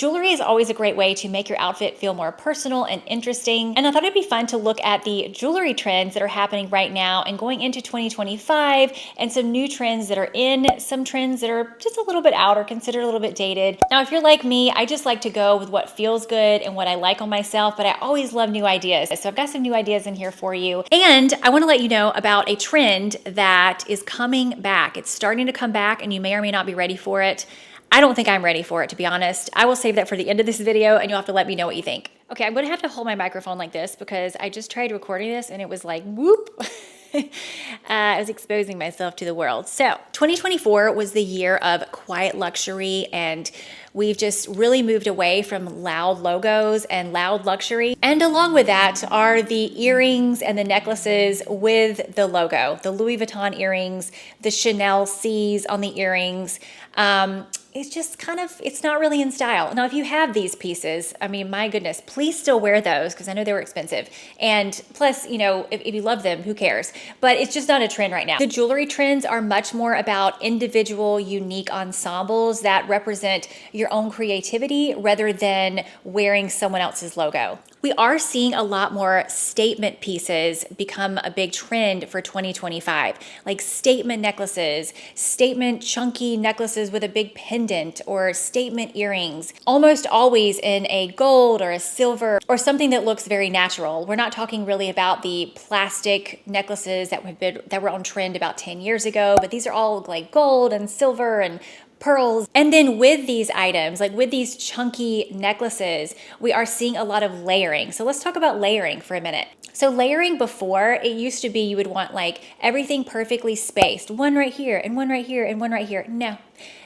Jewelry is always a great way to make your outfit feel more personal and interesting. And I thought it'd be fun to look at the jewelry trends that are happening right now and going into 2025 and some new trends that are in, some trends that are just a little bit out or considered a little bit dated. Now, if you're like me, I just like to go with what feels good and what I like on myself, but I always love new ideas. So I've got some new ideas in here for you. And I want to let you know about a trend that is coming back. It's starting to come back and you may or may not be ready for it. I don't think I'm ready for it, to be honest. I will save that for the end of this video and you'll have to let me know what you think. Okay, I'm gonna have to hold my microphone like this because I just tried recording this and it was like, whoop. I was exposing myself to the world. So 2024 was the year of quiet luxury, and we've just really moved away from loud logos and loud luxury. And along with that are the earrings and the necklaces with the logo, the Louis Vuitton earrings, the Chanel C's on the earrings. It's just kind of, it's not really in style. Now, if you have these pieces, I mean, my goodness, please still wear those because I know they were expensive. And plus, you know, if you love them, who cares? But it's just not a trend right now. The jewelry trends are much more about individual, unique ensembles that represent your own creativity rather than wearing someone else's logo. We are seeing a lot more statement pieces become a big trend for 2025, like statement necklaces, statement chunky necklaces with a big pendant, or statement earrings, almost always in a gold or a silver or something that looks very natural. We're not talking really about the plastic necklaces that were on trend about 10 years ago, but these are all like gold and silver and pearls. And then with these items, like with these chunky necklaces, we are seeing a lot of layering. So let's talk about layering for a minute. So layering before, it used to be you would want like everything perfectly spaced. One right here and one right here and one right here. No.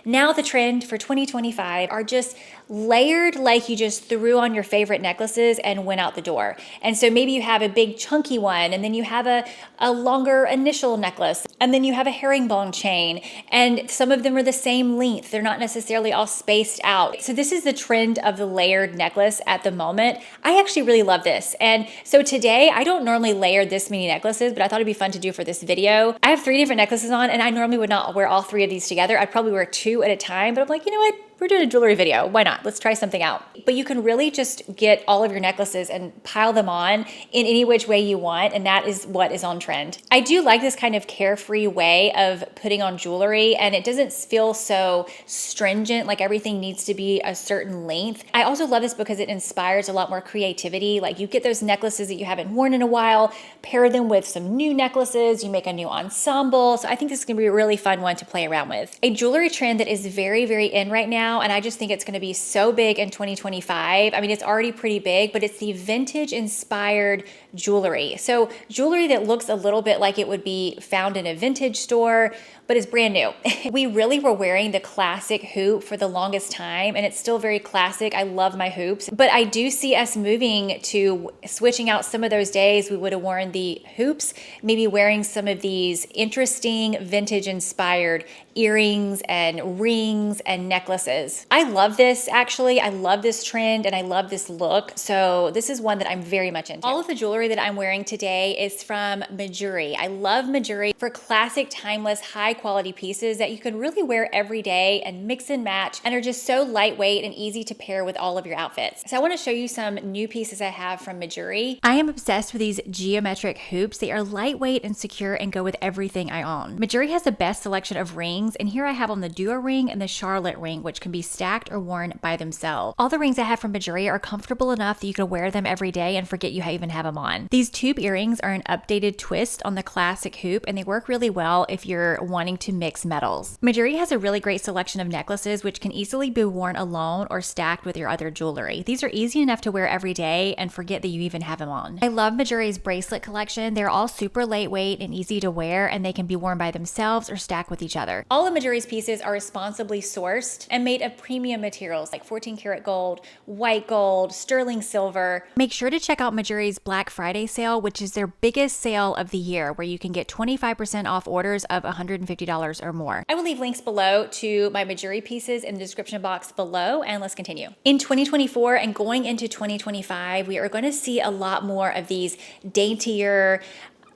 Now the trend for 2025 are just layered like you just threw on your favorite necklaces and went out the door. And so maybe you have a big chunky one, and then you have a longer initial necklace, and then you have a herringbone chain, and some of them are the same length. They're not necessarily all spaced out. So this is the trend of the layered necklace at the moment. I actually really love this. And so today, I don't normally layer this many necklaces, but I thought it'd be fun to do for this video. I have 3 different necklaces on, and I normally would not wear all 3 of these together. I'd probably wear 2 at a time, but I'm like, you know what? We're doing a jewelry video. Why not? Let's try something out. But you can really just get all of your necklaces and pile them on in any which way you want. And that is what is on trend. I do like this kind of carefree way of putting on jewelry, and it doesn't feel so stringent, like everything needs to be a certain length. I also love this because it inspires a lot more creativity. Like you get those necklaces that you haven't worn in a while, pair them with some new necklaces, you make a new ensemble. So I think this is gonna be a really fun one to play around with. A jewelry trend that is very, very in right now, and I just think it's going to be so big in 2025. I mean, it's already pretty big, but it's the vintage inspired jewelry. So jewelry that looks a little bit like it would be found in a vintage store, but it's brand new. We really were wearing the classic hoop for the longest time, and it's still very classic. I love my hoops, but I do see us moving to switching out some of those days we would have worn the hoops, maybe wearing some of these interesting vintage inspired earrings and rings and necklaces. I love this actually. I love this trend and I love this look. So this is one that I'm very much into. All of the jewelry that I'm wearing today is from Majuri. I love Majuri for classic, timeless, high quality pieces that you can really wear every day and mix and match and are just so lightweight and easy to pair with all of your outfits. So I want to show you some new pieces I have from Majuri. I am obsessed with these geometric hoops. They are lightweight and secure and go with everything I own. Majuri has the best selection of rings, and here I have on the Duo ring and the Charlotte ring, which can be stacked or worn by themselves. All the rings I have from Majuri are comfortable enough that you can wear them every day and forget you even have them on. These tube earrings are an updated twist on the classic hoop, and they work really well if you're wanting to mix metals. Majuri has a really great selection of necklaces which can easily be worn alone or stacked with your other jewelry. These are easy enough to wear every day and forget that you even have them on. I love Majuri's bracelet collection. They're all super lightweight and easy to wear, and they can be worn by themselves or stacked with each other. All of Majuri's pieces are responsibly sourced and made of premium materials like 14 karat gold, white gold, sterling silver. Make sure to check out Majuri's Black Friday sale, which is their biggest sale of the year, where you can get 25% off orders of $150 or more. I will leave links below to my Majuri pieces in the description box below, and let's continue. In 2024 and going into 2025, we are going to see a lot more of these daintier,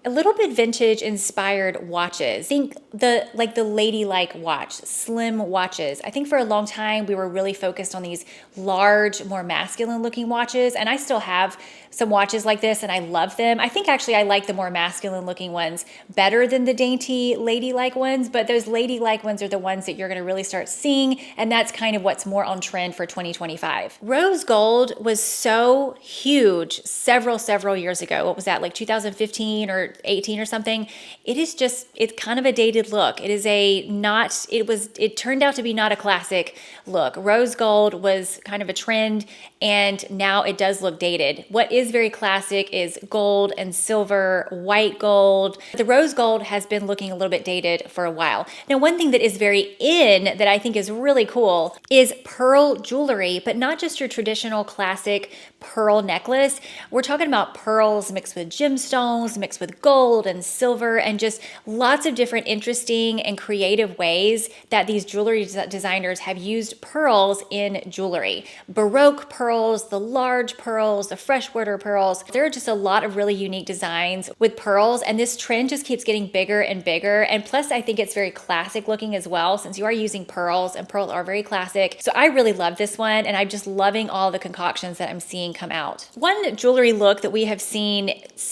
a little bit vintage inspired watches. Think the ladylike watch, slim watches. I think for a long time we were really focused on these large, more masculine looking watches, and I still have some watches like this and I love them. I think actually I like the more masculine looking ones better than the dainty ladylike ones, but those ladylike ones are the ones that you're going to really start seeing, and that's kind of what's more on trend for 2025. Rose gold was so huge several years ago. What was that, like 2015 or 18 or something? It's kind of a dated look. It turned out to be not a classic look. Rose gold was kind of a trend, and now it does look dated. What is very classic is gold and silver, white gold. The rose gold has been looking a little bit dated for a while. Now, one thing that is very in that I think is really cool is pearl jewelry, but not just your traditional classic pearl necklace. We're talking about pearls mixed with gemstones, mixed with gold and silver, and just lots of different interesting and creative ways that these jewelry designers have used pearls in jewelry. Baroque pearls, the large pearls, the freshwater pearls. There are just a lot of really unique designs with pearls, and this trend just keeps getting bigger and bigger. And plus, I think it's very classic looking as well, since you are using pearls, and pearls are very classic. So I really love this one, and I'm just loving all the concoctions that I'm seeing come out. One jewelry look that we have seen,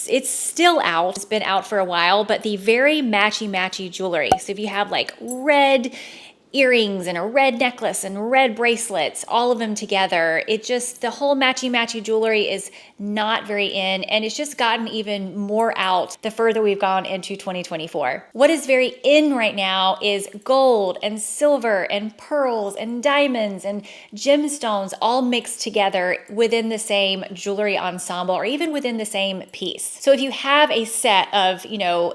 it's still out, it's been out for a while, but the very matchy jewelry. So if you have like red earrings and a red necklace and red bracelets, all of them together, the whole matchy jewelry is not very in, and it's just gotten even more out the further we've gone into 2024. What is very in right now is gold and silver and pearls and diamonds and gemstones all mixed together within the same jewelry ensemble, or even within the same piece. So if you have a set of,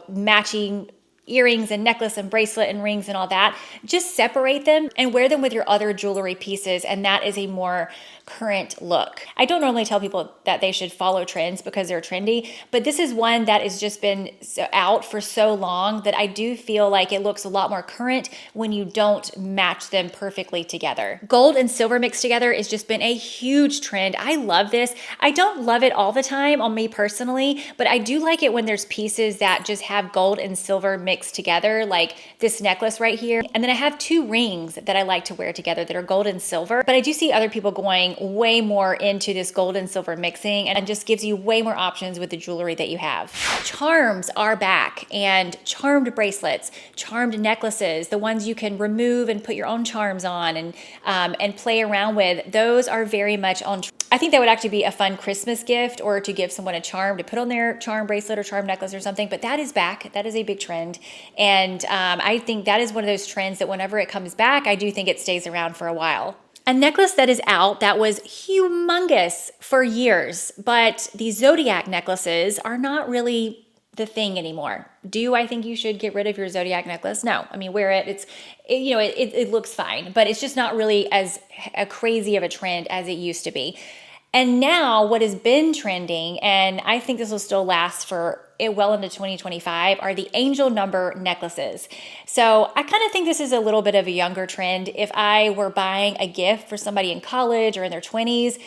matching earrings and necklace and bracelet and rings and all that, just separate them and wear them with your other jewelry pieces, and that is a more current look. I don't normally tell people that they should follow trends because they're trendy, but this is one that has just been out for so long that I do feel like it looks a lot more current when you don't match them perfectly together. Gold and silver mixed together has just been a huge trend. I love this. I don't love it all the time on me personally, but I do like it when there's pieces that just have gold and silver mixed together, like this necklace right here. And then I have two rings that I like to wear together that are gold and silver, but I do see other people going way more into this gold and silver mixing, and it just gives you way more options with the jewelry that you have. Charms are back, and charmed bracelets, charmed necklaces, the ones you can remove and put your own charms on and play around with, those are very much on. I think that would actually be a fun Christmas gift, or to give someone a charm to put on their charm bracelet or charm necklace or something, but that is back. That is a big trend. And I think that is one of those trends that whenever it comes back, I do think it stays around for a while. A necklace that is out that was humongous for years, but the zodiac necklaces are not really the thing anymore. Do I think you should get rid of your zodiac necklace? No. I mean, wear it. It looks fine, but it's just not really as crazy of a trend as it used to be. And now what has been trending, and I think this will still last for well into 2025, are the angel number necklaces. So I kind of think this is a little bit of a younger trend. If I were buying a gift for somebody in college or in their 20s,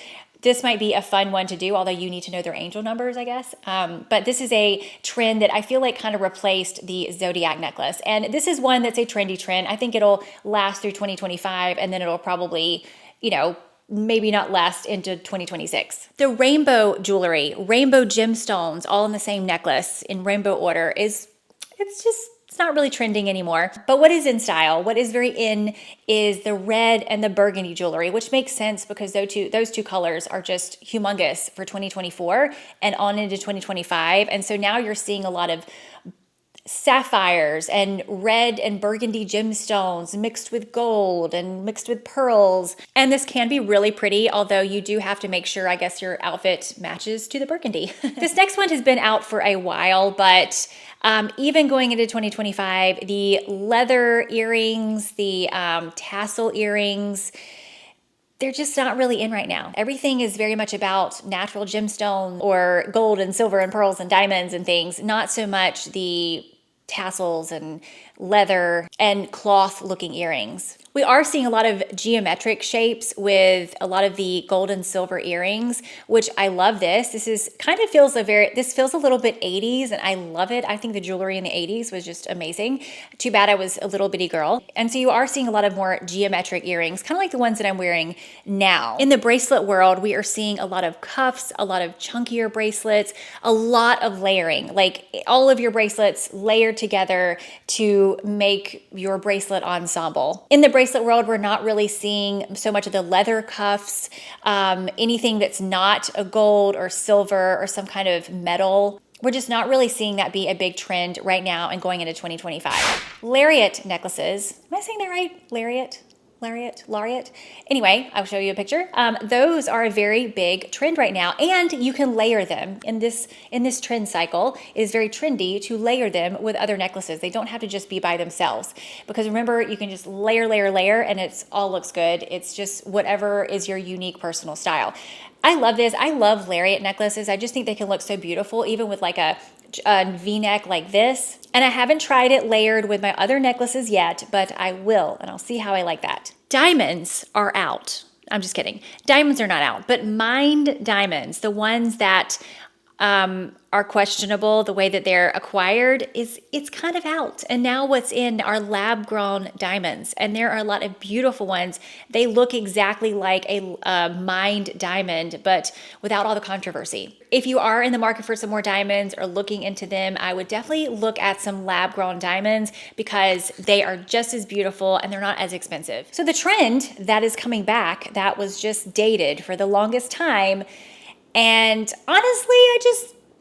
this might be a fun one to do, although you need to know their angel numbers, I guess. But this is a trend that I feel like kind of replaced the zodiac necklace. And this is one that's a trendy trend. I think it'll last through 2025, and then it'll probably, maybe not last into 2026. The rainbow jewelry, rainbow gemstones, all in the same necklace in rainbow order it's not really trending anymore. But what is in style, what is very in, is the red and the burgundy jewelry, which makes sense because those two colors are just humongous for 2024 and on into 2025. And so now you're seeing a lot of sapphires and red and burgundy gemstones mixed with gold and mixed with pearls. And this can be really pretty, although you do have to make sure, I guess, your outfit matches to the burgundy. This next one has been out for a while, but even going into 2025, the leather earrings, the tassel earrings, they're just not really in right now. Everything is very much about natural gemstones or gold and silver and pearls and diamonds and things, not so much the tassels and leather, and cloth looking earrings. We are seeing a lot of geometric shapes with a lot of the gold and silver earrings, which I love this. This feels a little bit 80s, and I love it. I think the jewelry in the 80s was just amazing. Too bad I was a little bitty girl. And so you are seeing a lot of more geometric earrings, kind of like the ones that I'm wearing now. In the bracelet world, we are seeing a lot of cuffs, a lot of chunkier bracelets, a lot of layering, like all of your bracelets layered together to make your bracelet ensemble. In the bracelet world, we're not really seeing so much of the leather cuffs, anything that's not a gold or silver or some kind of metal. We're just not really seeing that be a big trend right now and going into 2025. Lariat necklaces. Am I saying that right? Lariat. Anyway, I'll show you a picture. Those are a very big trend right now, and you can layer them in this trend cycle. It is very trendy to layer them with other necklaces. They don't have to just be by themselves, because remember, you can just layer, and it's all looks good. It's just whatever is your unique personal style. I love this. I love lariat necklaces. I just think they can look so beautiful, even with like a V-neck like this. And I haven't tried it layered with my other necklaces yet, but I will, and I'll see how I like that. Diamonds are out. I'm just kidding. Diamonds are not out, but mined diamonds, the ones that are questionable, the way that they're acquired, it's kind of out. And now what's in are lab-grown diamonds, and there are a lot of beautiful ones. They look exactly like a mined diamond, but without all the controversy. If you are in the market for some more diamonds or looking into them, I would definitely look at some lab-grown diamonds, because they are just as beautiful and they're not as expensive. So the trend that is coming back, that was just dated for the longest time, and honestly,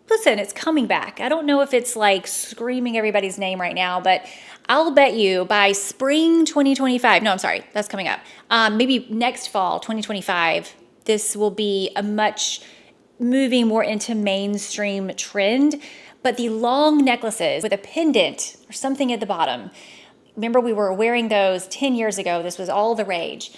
listen, it's coming back. I don't know if it's like screaming everybody's name right now, but I'll bet you by spring 2025, no, I'm sorry, that's coming up. Maybe next fall, 2025, this will be a much moving more into mainstream trend. But the long necklaces with a pendant or something at the bottom, remember we were wearing those 10 years ago. This was all the rage.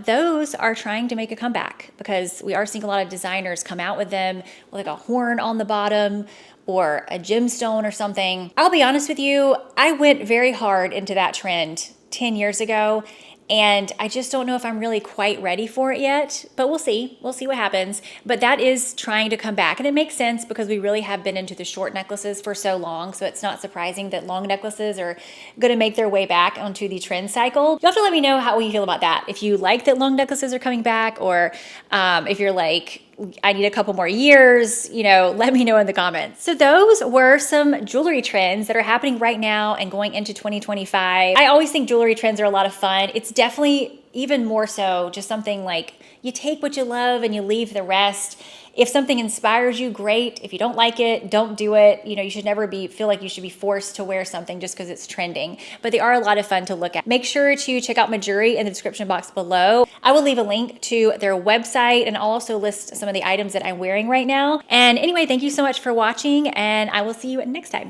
Those are trying to make a comeback, because we are seeing a lot of designers come out with them with like a horn on the bottom or a gemstone or something. I'll be honest with you, I went very hard into that trend 10 years ago, and I just don't know if I'm really quite ready for it yet, but we'll see. We'll see what happens. But that is trying to come back, and it makes sense because we really have been into the short necklaces for so long, so it's not surprising that long necklaces are going to make their way back onto the trend cycle. You'll have to let me know how you feel about that. If you like that long necklaces are coming back, or if you're like, I need a couple more years, let me know in the comments. So those were some jewelry trends that are happening right now and going into 2025. I always think jewelry trends are a lot of fun. It's definitely even more so just something like you take what you love and you leave the rest. If something inspires you, great. If you don't like it, don't do it. You should never feel like you should be forced to wear something just because it's trending. But they are a lot of fun to look at. Make sure to check out Majuri in the description box below. I will leave a link to their website, and I'll also list some of the items that I'm wearing right now. And anyway, thank you so much for watching, and I will see you next time.